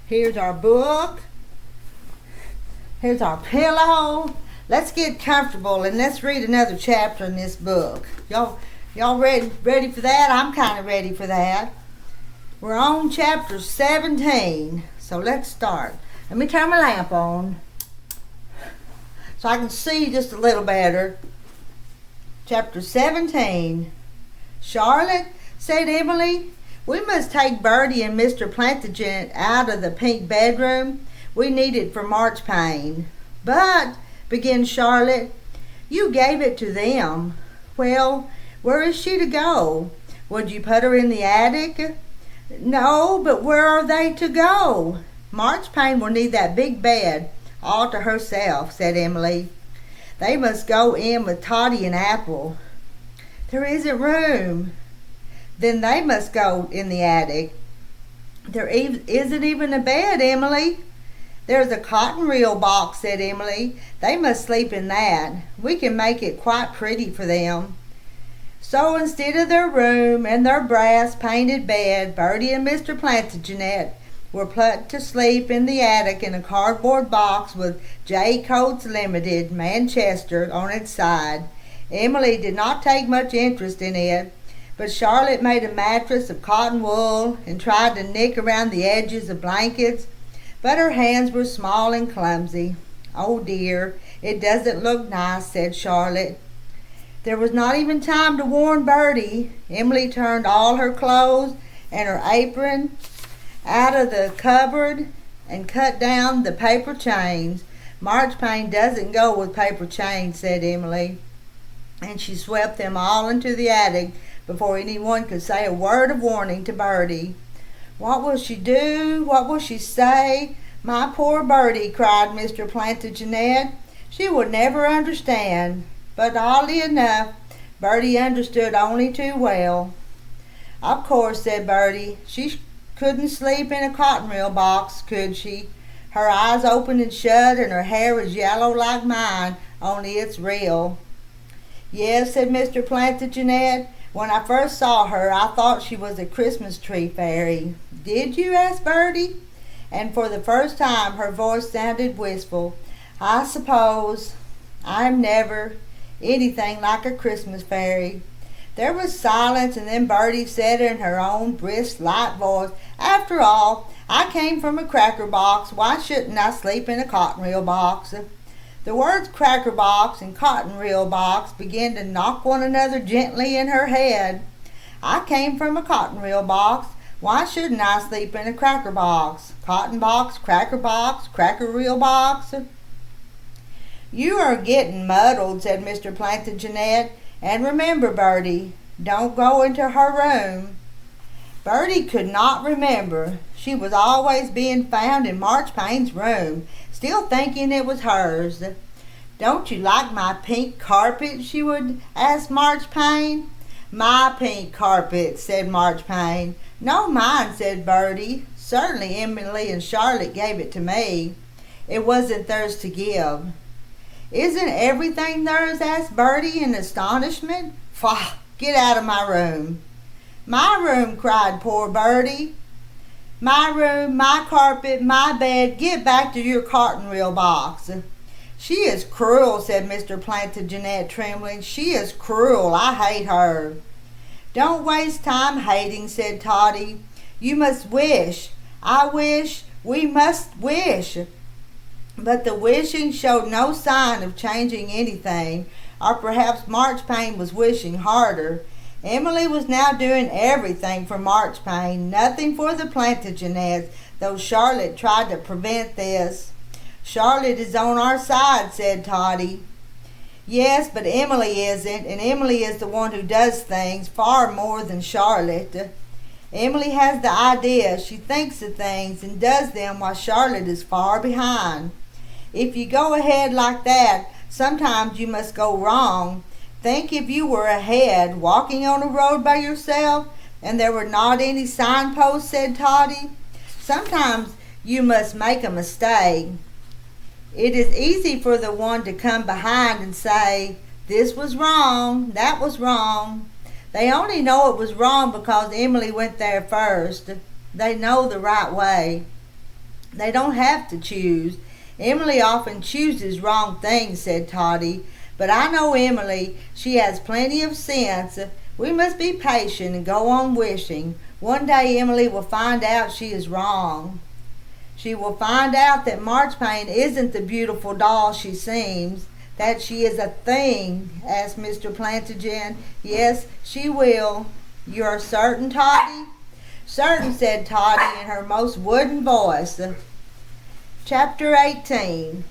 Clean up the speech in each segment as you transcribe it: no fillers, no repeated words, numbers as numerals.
Here's our book. Here's our pillow. Let's get comfortable and let's read another chapter in this book. Y'all ready for that? I'm kind of ready for that. We're on chapter 17. So let's start. Let me turn my lamp on so I can see just a little better. Chapter 17. Charlotte, said Emily, we must take Birdie and Mr. Plantaganet out of the pink bedroom. We need it for Marchpane. But, began Charlotte, you gave it to them. Well, where is she to go? Would you put her in the attic? No, but where are they to go? Marchpane will need that big bed all to herself, said Emily. They must go in with Tootie and Apple. There isn't room. Then they must go in the attic. There isn't even a bed, Emily. There's a cotton reel box, said Emily. They must sleep in that. We can make it quite pretty for them. So instead of their room and their brass painted bed, Birdie and Mr. Plantaganet were put to sleep in the attic in a cardboard box with J. Coates Limited, Manchester, on its side. Emily did not take much interest in it, but Charlotte made a mattress of cotton wool and tried to nick around the edges of blankets, but her hands were small and clumsy. Oh dear, it doesn't look nice, said Charlotte. There was not even time to warn Birdie. Emily turned all her clothes and her apron out of the cupboard and cut down the paper chains. Marchpane doesn't go with paper chains, said Emily. And she swept them all into the attic before anyone could say a word of warning to Birdie. What will she do? What will she say? My poor Birdie, cried Mr. Plantaganet. She would never understand. But oddly enough, Birdie understood only too well. Of course, said Birdie, she couldn't sleep in a cotton reel box, could she? Her eyes open and shut, and her hair is yellow like mine, only it's real. Yes, said Mr. Plantaganet. When I first saw her, I thought she was a Christmas tree fairy. Did you? Asked Birdie. And for the first time her voice sounded wistful. I suppose I'm never anything like a Christmas fairy. There was silence, and then Birdie said in her own brisk, light voice, After all, I came from a cracker box. Why shouldn't I sleep in a cotton reel box? The words cracker box and cotton reel box began to knock one another gently in her head. I came from a cotton reel box. Why shouldn't I sleep in a cracker box? Cotton box, cracker reel box. You are getting muddled, said Mr. Plantaganet. And remember, Birdie, don't go into her room. Birdie could not remember. She was always being found in Marchpane's room, still thinking it was hers. Don't you like my pink carpet? She would ask Marchpane. My pink carpet, said Marchpane. No, mine, said Birdie. Certainly Emily and Charlotte gave it to me. It wasn't theirs to give. Isn't everything theirs? Asked Birdie in astonishment. Faugh! Get out of my room. My room, cried poor Birdie. My room, my carpet, my bed. Get back to your cotton reel box. She is cruel, said Mr. Plantaganet, trembling. She is cruel. I hate her. Don't waste time hating, said Tootie. You must wish. I wish. We must wish. But the wishing showed no sign of changing anything, or perhaps Marchpane was wishing harder. Emily was now doing everything for Marchpane, nothing for the Plantagenets, though Charlotte tried to prevent this. Charlotte is on our side, said Tootie. Yes, but Emily isn't, and Emily is the one who does things far more than Charlotte. Emily has the idea. She thinks of things and does them while Charlotte is far behind. If you go ahead like that, sometimes you must go wrong. Think if you were ahead, walking on a road by yourself, and there were not any signposts, said Tootie. Sometimes you must make a mistake. It is easy for the one to come behind and say, this was wrong, that was wrong. They only know it was wrong because Emily went there first. They know the right way. They don't have to choose. Emily often chooses wrong things, said Tootie. But I know Emily. She has plenty of sense. We must be patient and go on wishing. One day Emily will find out she is wrong. She will find out that Marchpane isn't the beautiful doll she seems, that she is a thing, asked Mr. Plantaganet. Yes, she will. You are certain, Tootie? Certain, said Tootie in her most wooden voice. Chapter 18.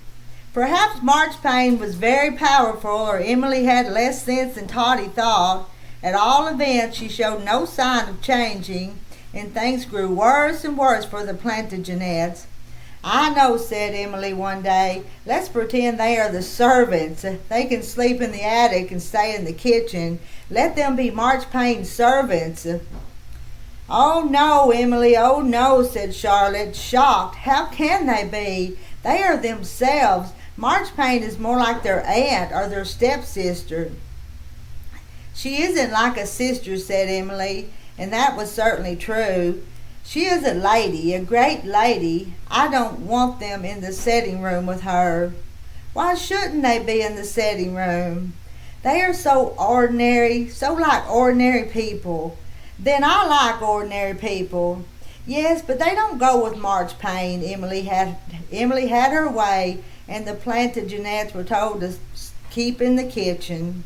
Perhaps Marchpane was very powerful, or Emily had less sense than Tootie thought. At all events, she showed no sign of changing, and things grew worse and worse for the Plantagenets. I know, said Emily one day. Let's pretend they are the servants. They can sleep in the attic and stay in the kitchen. Let them be Marchpane's servants. Oh no, Emily, oh no, said Charlotte, shocked. How can they be? They are themselves. Marchpane is more like their aunt or their stepsister. She isn't like a sister, said Emily, and that was certainly true. She is a lady, a great lady. I don't want them in the sitting room with her. Why shouldn't they be in the sitting room? They are so ordinary, so like ordinary people. Then I like ordinary people. Yes, but they don't go with Marchpane. Emily had her way, and the Plantagenets were told to keep in the kitchen.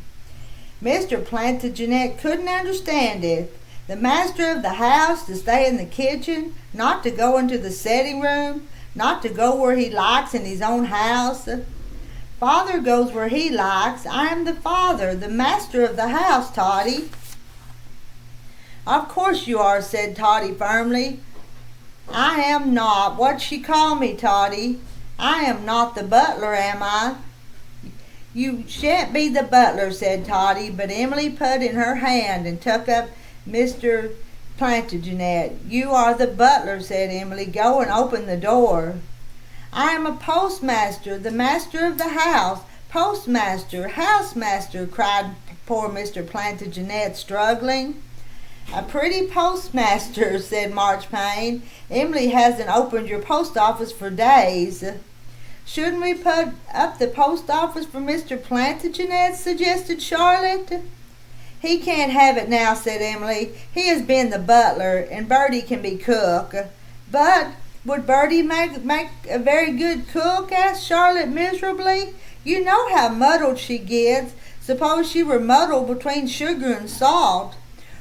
Mr. Plantaganet couldn't understand it. The master of the house to stay in the kitchen, not to go into the sitting room, not to go where he likes in his own house. Father goes where he likes. I am the father, the master of the house, Tootie. Of course you are, said Tootie firmly. I am not. What'd she call me, Tootie? I am not the butler, am I? You shan't be the butler, said Tootie, but Emily put in her hand and took up Mr. Plantaganet. You are the butler, said Emily. Go and open the door. I am a postmaster, the master of the house. Postmaster, housemaster, cried poor Mr. Plantaganet, struggling. A pretty postmaster, said Marchpane. Emily hasn't opened your post office for days. Shouldn't we put up the post office for Mr. Plantaganet, suggested Charlotte. He can't have it now, said Emily. He has been the butler, and Birdie can be cook. But would Birdie make a very good cook? Asked Charlotte miserably. You know how muddled she gets. Suppose she were muddled between sugar and salt,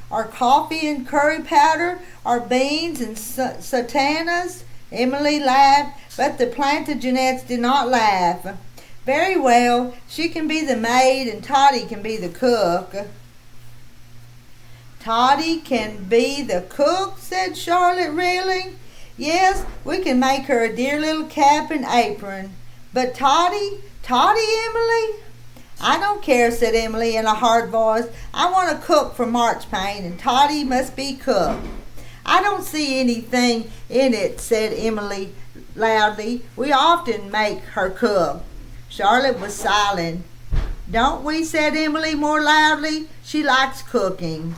or coffee and curry powder, or beans and sultanas. Emily laughed, but the Plantagenets did not laugh. Very well, she can be the maid and Tootie can be the cook. Tootie can be the cook, said Charlotte, reeling. Yes, we can make her a dear little cap and apron. But Tootie, Emily? I don't care, said Emily in a hard voice. I want to cook for Marchpane, and Tootie must be cook. I don't see anything in it, said Emily loudly. We often make her cook. Charlotte was silent. Don't we, said Emily more loudly. She likes cooking.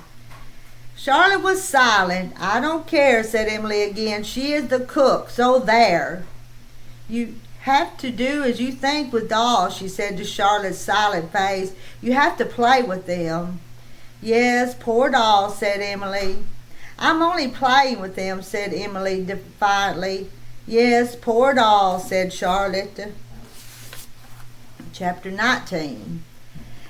Charlotte was silent. I don't care, said Emily again. She is the cook, so there. You have to do as you think with dolls, she said to Charlotte's silent face. You have to play with them. Yes, poor dolls, said Emily. I'm only playing with them, said Emily defiantly. Yes, poor dolls, said Charlotte. Chapter 19.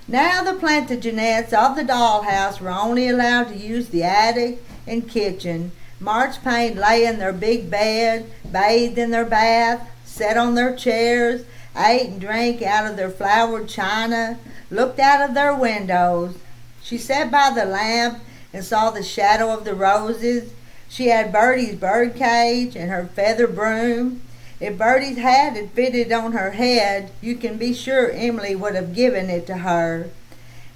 Now the Plantagenets of the dollhouse were only allowed to use the attic and kitchen. Marchpane lay in their big bed, bathed in their bath, sat on their chairs, ate and drank out of their flowered china, looked out of their windows. She sat by the lamp and saw the shadow of the roses. She had Birdie's bird cage and her feather broom. If Birdie's hat had fitted on her head, you can be sure Emily would have given it to her.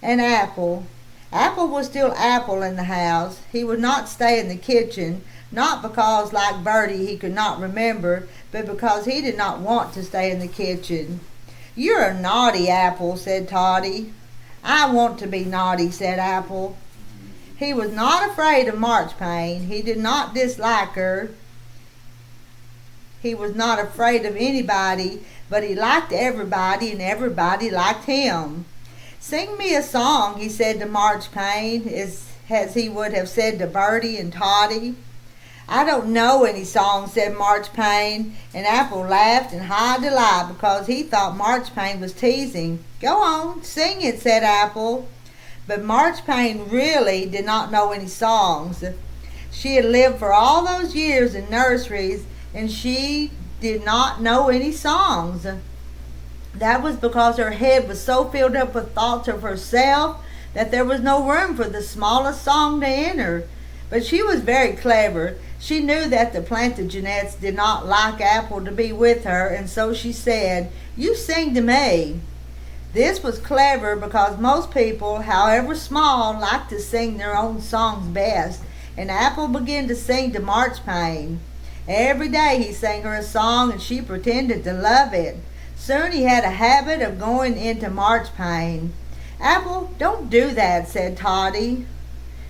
And Apple. Apple was still Apple in the house. He would not stay in the kitchen, not because, like Birdie, he could not remember, but because he did not want to stay in the kitchen. You're a naughty Apple, said Tootie. I want to be naughty, said Apple. He was not afraid of Marchpane. He did not dislike her. He was not afraid of anybody, but he liked everybody, and everybody liked him. "Sing me a song," he said to Marchpane, as he would have said to Birdie and Tootie. "I don't know any songs," said Marchpane, and Apple laughed in high delight because he thought Marchpane was teasing. "Go on, sing it," said Apple. But Marchpane really did not know any songs. She had lived for all those years in nurseries, and she did not know any songs. That was because her head was so filled up with thoughts of herself that there was no room for the smallest song to enter. But she was very clever. She knew that the Plantagenets did not like Apple to be with her, and so she said, "You sing to me." This was clever because most people, however small, like to sing their own songs best, and Apple began to sing to Marchpane. Every day he sang her a song, and she pretended to love it. Soon he had a habit of going into Marchpane. "Apple, don't do that," said Tootie.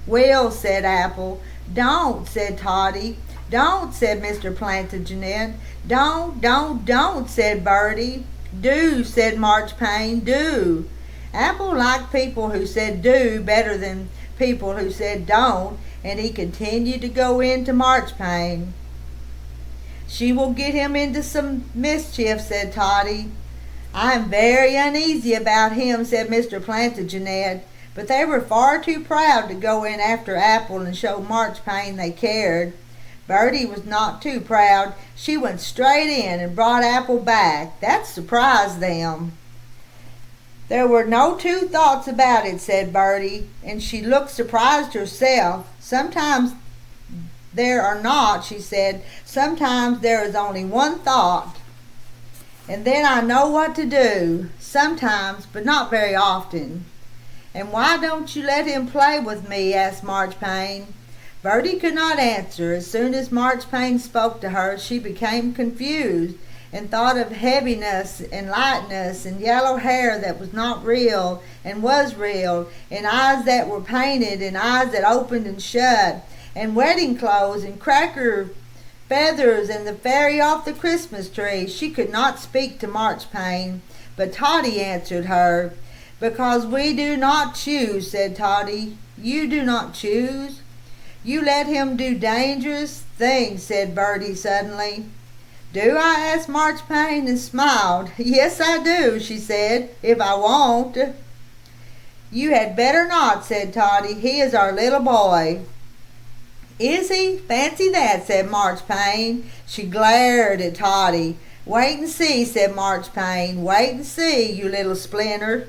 "Well," said Apple. "Don't," said Tootie. "Don't," said Mr. Plantagenet. Don't," said Birdie. "Do," said Marchpane, "do." Apple liked people who said do better than people who said don't, and he continued to go into Marchpane. "She will get him into some mischief," said Tootie. "I am very uneasy about him," said Mr. Plantagenet, but they were far too proud to go in after Apple and show Marchpane they cared. Birdie was not too proud. She went straight in and brought Apple back. That surprised them. "There were no two thoughts about it," said Birdie, and she looked surprised herself. "Sometimes there are not," she said. "Sometimes there is only one thought, and then I know what to do. Sometimes, but not very often." "And why don't you let him play with me?" asked Marchpane. Birdie could not answer. As soon as Marchpane spoke to her, she became confused and thought of heaviness and lightness and yellow hair that was not real and was real, and eyes that were painted and eyes that opened and shut, and wedding clothes and cracker feathers and the fairy off the Christmas tree. She could not speak to Marchpane, but Tootie answered her. "Because we do not choose," said Tootie. "You do not choose? You let him do dangerous things," said Birdie suddenly. "Do I?" asked Marchpane and smiled. "Yes, I do," she said, "if I won't." "You had better not," said Tootie. "He is our little boy." "Is he? Fancy that," said Marchpane. She glared at Tootie. "Wait and see," said Marchpane. "Wait and see, you little splinter."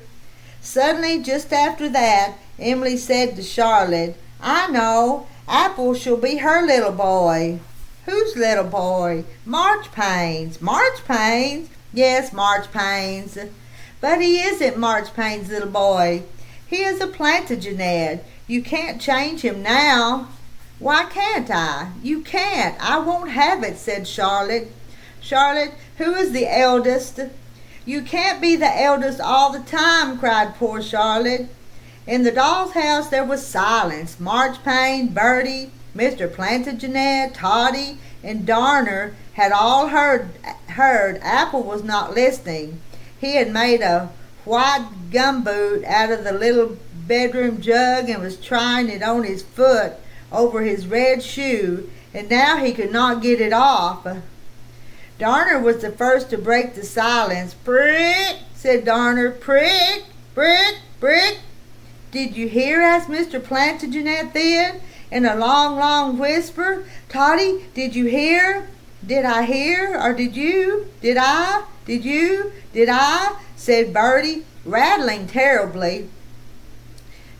Suddenly, just after that, Emily said to Charlotte, "I know. Apple shall be her little boy." "Whose little boy?" "Marchpane's." "Marchpane's?" "Yes, Marchpane's." "But he isn't Marchpane's little boy. He is a Plantagenet. You can't change him now." "Why can't I?" "You can't. I won't have it," said Charlotte. "Charlotte, who is the eldest?" "You can't be the eldest all the time," cried poor Charlotte. In the doll's house there was silence. Marchpane, Birdie, Mr. Plantagenet, Tootie, and Darner had all heard. Apple was not listening. He had made a white gumboot out of the little bedroom jug and was trying it on his foot over his red shoe, and now he could not get it off. Darner was the first to break the silence. "Prick," said Darner. "Prick, prick, prick." "Did you hear?" asked Mr. Plantagenet then, in a long, long whisper. "Tootie, did you hear?" "Did I hear? Or did you? Did I? Did you? Did I?" said Birdie, rattling terribly.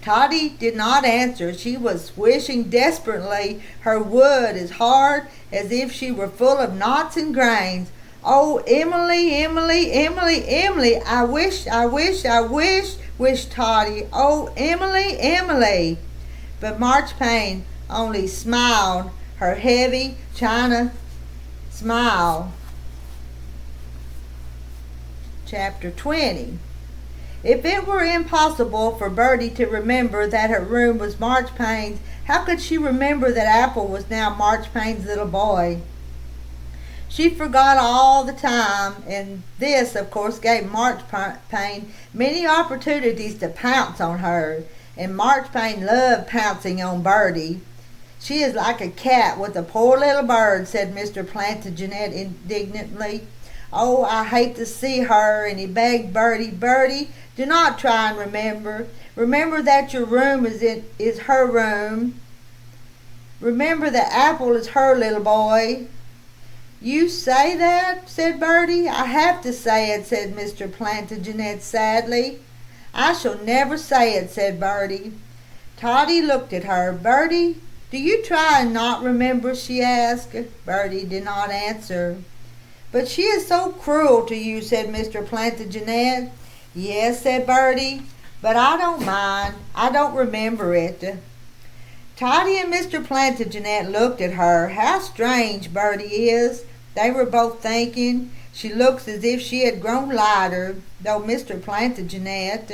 Tootie did not answer. She was wishing desperately her wood as hard as if she were full of knots and grains. "Oh, Emily, Emily, Emily, Emily, I wish, wished Tootie. "Oh, Emily, Emily." But Marchpane only smiled her heavy china smile. Chapter 20. If it were impossible for Birdie to remember that her room was Marchpane's, how could she remember that Apple was now Marchpane's little boy? She forgot all the time, and this, of course, gave Marchpane many opportunities to pounce on her, and Marchpane loved pouncing on Birdie. "She is like a cat with a poor little bird," said Mr. Plantaganet indignantly. "Oh, I hate to see her," and he begged Birdie, "Birdie, do not try and remember. Remember that your room is her room. Remember that Apple is her little boy." "You say that?" said Birdie. "I have to say it," said Mr. Plantaganet sadly. "I shall never say it," said Birdie. Tootie looked at her. "Birdie, do you try and not remember?" she asked. Birdie did not answer. "But she is so cruel to you," said Mr. Plantaganet. "Yes," said Birdie, "but I don't mind. I don't remember it." Tootie and Mr. Plantaganet looked at her. "How strange Birdie is," they were both thinking. "She looks as if she had grown lighter," thought Mr. Plantaganet.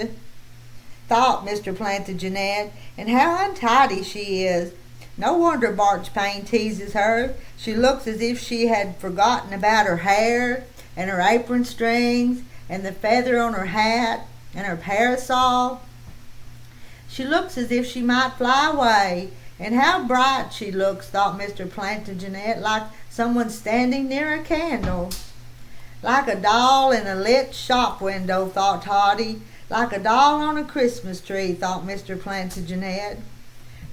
"And how untidy she is. No wonder Marchpane teases her. She looks as if she had forgotten about her hair, and her apron strings, and the feather on her hat, and her parasol. She looks as if she might fly away. And how bright she looks," thought Mr. Plantaganet, "like someone standing near a candle." "Like a doll in a lit shop window," thought Tootie. "Like a doll on a Christmas tree," thought Mr. Plantaganet.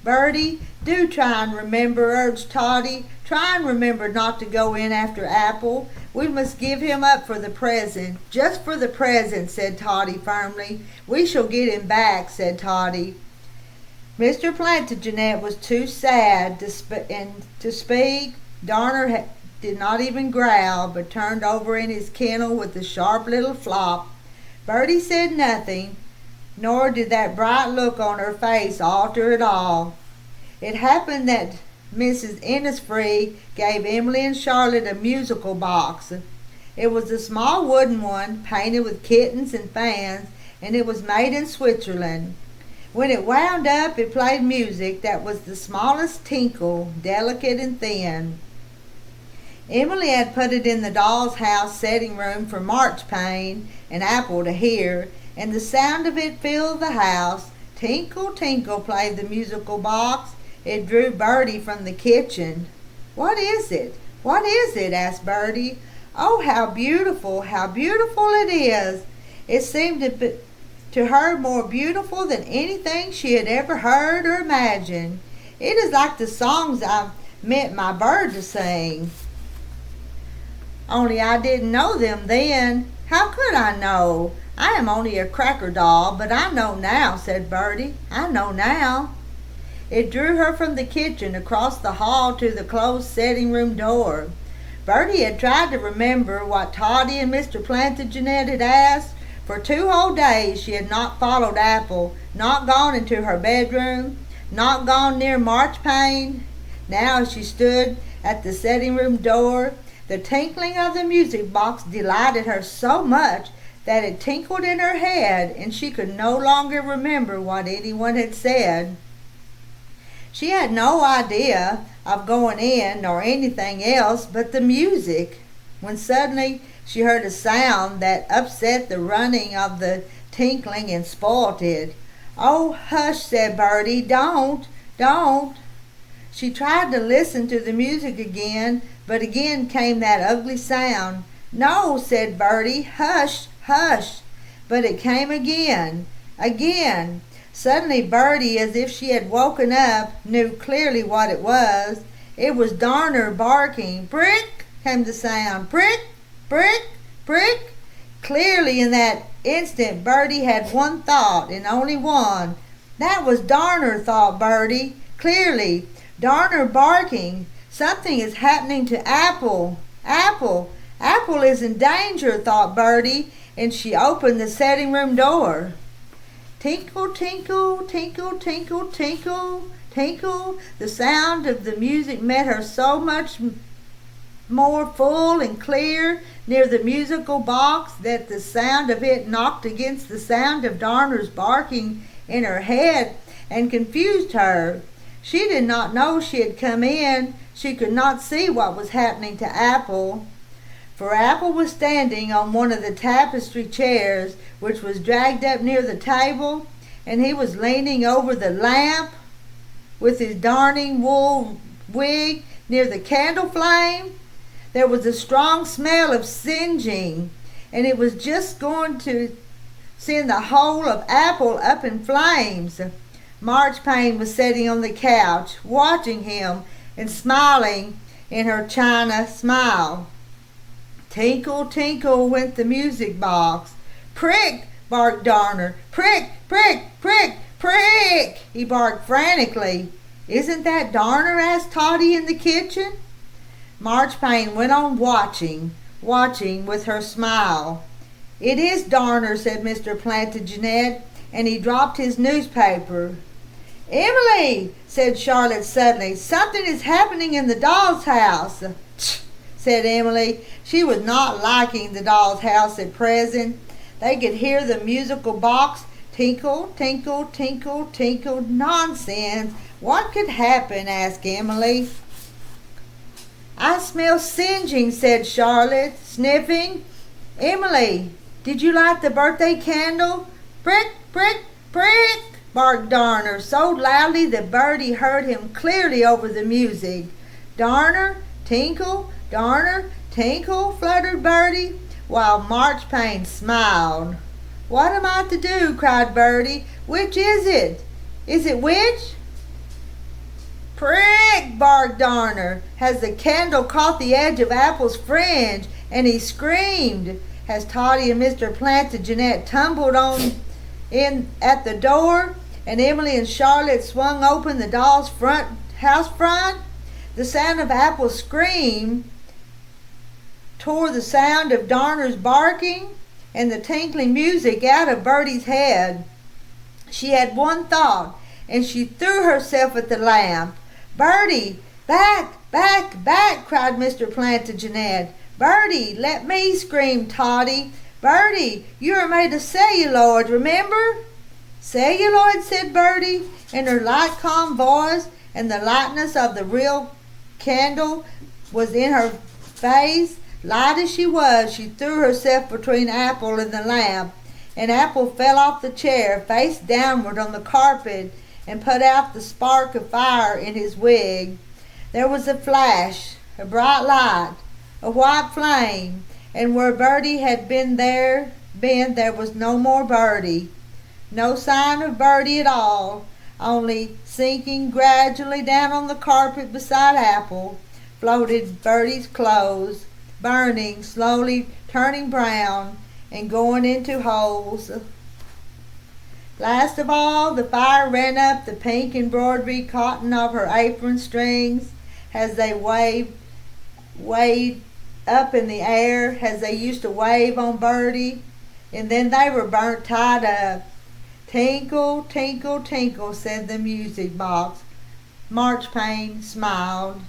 "Birdie, do try and remember," urged Tootie. "Try and remember not to go in after Apple. We must give him up for the present." "Just for the present," said Tootie firmly. "We shall get him back," said Tootie. Mr. Plantaganet was too sad to speak. Darner did not even growl, but turned over in his kennel with a sharp little flop. Birdie said nothing, nor did that bright look on her face alter at all. It happened that Mrs. Innisfree gave Emily and Charlotte a musical box. It was a small wooden one, painted with kittens and fans, and it was made in Switzerland. When it wound up, it played music that was the smallest tinkle, delicate and thin. Emily had put it in the doll's house setting room for Marchpane and Apple to hear, and the sound of it filled the house. "Tinkle, tinkle," played the musical box. It drew Birdie from the kitchen. "What is it? What is it?" asked Birdie. "Oh, how beautiful it is!" It seemed to her more beautiful than anything she had ever heard or imagined. "It is like the songs I meant my bird to sing. Only I didn't know them then. How could I know? I am only a cracker doll, but I know now," said Birdie. "I know now." It drew her from the kitchen across the hall to the closed setting room door. Birdie had tried to remember what Tootie and Mr. Plantaganet had asked. For 2 whole days she had not followed Apple, not gone into her bedroom, not gone near Marchpane. Now as she stood at the setting room door, the tinkling of the music box delighted her so much that it tinkled in her head, and she could no longer remember what anyone had said. She had no idea of going in nor anything else but the music, when suddenly she heard a sound that upset the running of the tinkling and spoilt it. "Oh, hush," said Birdie. Don't. She tried to listen to the music again, but again came that ugly sound. "No," said Birdie. "Hush, hush." But it came again. Suddenly Birdie, as if she had woken up, knew clearly what it was. It was Darner barking. "Brick," came the sound. "Brick, brick, brick." Clearly in that instant Birdie had one thought, and only one. That was Darner, thought Birdie. Clearly, Darner barking. Something is happening to Apple. Apple is in danger, thought Birdie, and she opened the setting room door. Tinkle, tinkle, tinkle, tinkle, tinkle, tinkle. The sound of the music met her so much more full and clear near the musical box that the sound of it knocked against the sound of Darner's barking in her head and confused her. She did not know she had come in. She could not see what was happening to Apple. for Apple was standing on one of the tapestry chairs which was dragged up near the table, and he was leaning over the lamp with his darning wool wig near the candle flame. There was a strong smell of singeing, and it was just going to send the whole of Apple up in flames. Marchpane was sitting on the couch, watching him and smiling in her china smile. Tinkle, tinkle went the music box. Prick, barked Darner. Prick, prick, prick, prick, he barked frantically. Isn't that Darner? Asked Tootie in the kitchen. Marchpane went on watching with her smile. It is Darner, said Mr. Plantaganet, and he dropped his newspaper. Emily, said Charlotte suddenly, something is happening in the doll's house. Tch, said Emily. She was not liking the doll's house at present. They could hear the musical box tinkle, tinkle, tinkle, tinkle. Nonsense. What could happen? Asked Emily. I smell singeing, said Charlotte, sniffing. Emily, did you light the birthday candle? Prick, prick, prick, barked Darner so loudly that Birdie heard him clearly over the music. Darner, tinkle, Darner, tinkle, fluttered Birdie, while Marchpane smiled. What am I to do? Cried Birdie. Which is it? Is it which? Prick, barked Darner. Has the candle caught the edge of Apple's fringe? And he screamed as Tootie and Mr. Plantaganet tumbled on in at the door, and Emily and Charlotte swung open the doll's house front. The sound of Apple's scream tore the sound of Darner's barking and the tinkling music out of Birdie's head. She had one thought, and she threw herself at the lamp. Birdie, back, back, back, cried Mr. Plantaganet. Birdie, let me, screamed Tootie. Birdie, you are made of celluloid, remember? Celluloid, said Birdie, in her light, calm voice, and the lightness of the real candle was in her face. Light as she was, she threw herself between Apple and the lamp, and Apple fell off the chair, face downward on the carpet, and put out the spark of fire in his wig. There was a flash, a bright light, a white flame, and where Birdie had been there was no more Birdie. No sign of Birdie at all, only sinking gradually down on the carpet beside Apple floated Birdie's clothes, burning, slowly turning brown and going into holes. Last of all, the fire ran up the pink embroidery cotton of her apron strings as they waved up in the air as they used to wave on Birdie, and then they were burnt tied up. Tinkle, tinkle, tinkle, said the music box. Marchpane smiled.